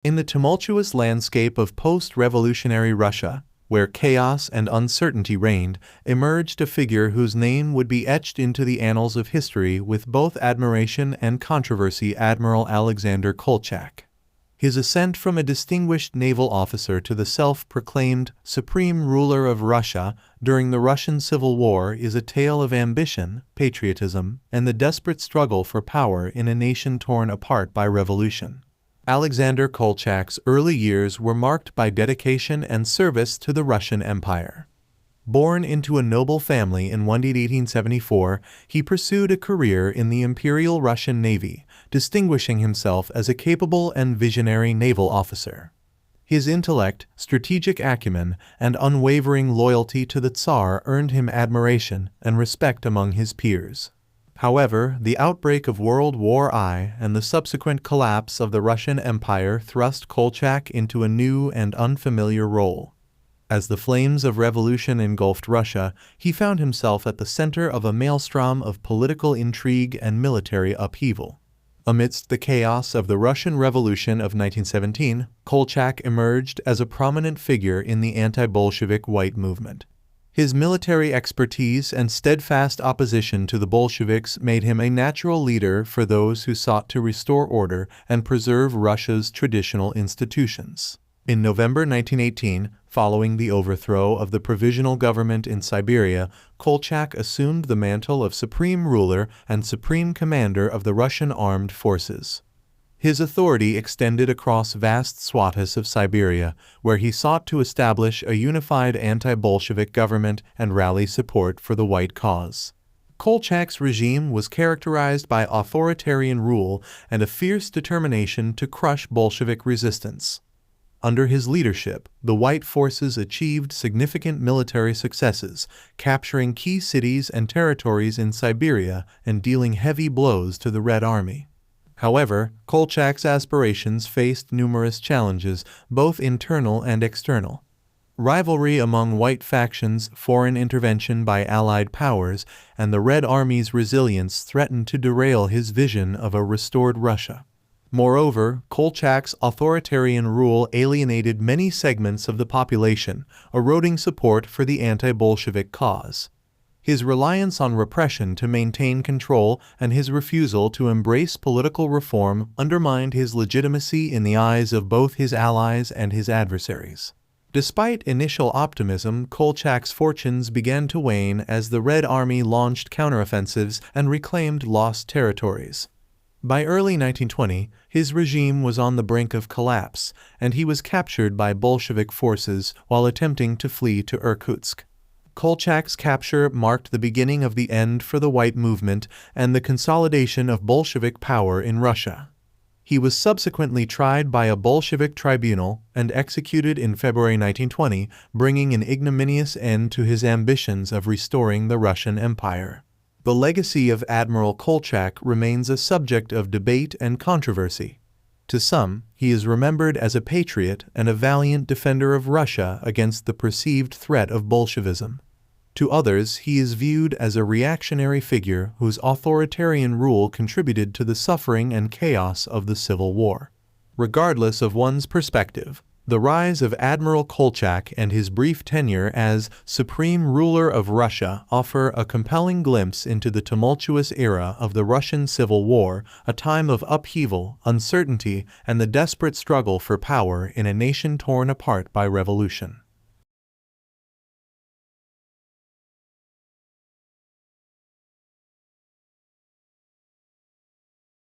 In the tumultuous landscape of post-revolutionary Russia, where chaos and uncertainty reigned, emerged a figure whose name would be etched into the annals of history with both admiration and controversy: Admiral Alexander Kolchak. His ascent from a distinguished naval officer to the self-proclaimed supreme ruler of Russia during the Russian Civil War is a tale of ambition, patriotism, and the desperate struggle for power in a nation torn apart by revolution. Alexander Kolchak's early years were marked by dedication and service to the Russian Empire. Born into a noble family in 1874, he pursued a career in the Imperial Russian Navy, distinguishing himself as a capable and visionary naval officer. His intellect, strategic acumen, and unwavering loyalty to the Tsar earned him admiration and respect among his peers. However, the outbreak of World War I and the subsequent collapse of the Russian Empire thrust Kolchak into a new and unfamiliar role. As the flames of revolution engulfed Russia, he found himself at the center of a maelstrom of political intrigue and military upheaval. Amidst the chaos of the Russian Revolution of 1917, Kolchak emerged as a prominent figure in the anti-Bolshevik White movement. His military expertise and steadfast opposition to the Bolsheviks made him a natural leader for those who sought to restore order and preserve Russia's traditional institutions. In November 1918, following the overthrow of the provisional government in Siberia, Kolchak assumed the mantle of supreme ruler and supreme commander of the Russian armed forces. His authority extended across vast swaths of Siberia, where he sought to establish a unified anti-Bolshevik government and rally support for the White cause. Kolchak's regime was characterized by authoritarian rule and a fierce determination to crush Bolshevik resistance. Under his leadership, the White forces achieved significant military successes, capturing key cities and territories in Siberia and dealing heavy blows to the Red Army. However, Kolchak's aspirations faced numerous challenges, both internal and external. Rivalry among White factions, foreign intervention by Allied powers, and the Red Army's resilience threatened to derail his vision of a restored Russia. Moreover, Kolchak's authoritarian rule alienated many segments of the population, eroding support for the anti-Bolshevik cause. His reliance on repression to maintain control and his refusal to embrace political reform undermined his legitimacy in the eyes of both his allies and his adversaries. Despite initial optimism, Kolchak's fortunes began to wane as the Red Army launched counteroffensives and reclaimed lost territories. By early 1920, his regime was on the brink of collapse, and he was captured by Bolshevik forces while attempting to flee to Irkutsk. Kolchak's capture marked the beginning of the end for the White movement and the consolidation of Bolshevik power in Russia. He was subsequently tried by a Bolshevik tribunal and executed in February 1920, bringing an ignominious end to his ambitions of restoring the Russian Empire. The legacy of Admiral Kolchak remains a subject of debate and controversy. To some, he is remembered as a patriot and a valiant defender of Russia against the perceived threat of Bolshevism. To others, he is viewed as a reactionary figure whose authoritarian rule contributed to the suffering and chaos of the Civil War. Regardless of one's perspective, the rise of Admiral Kolchak and his brief tenure as supreme ruler of Russia offer a compelling glimpse into the tumultuous era of the Russian Civil War, a time of upheaval, uncertainty, and the desperate struggle for power in a nation torn apart by revolution.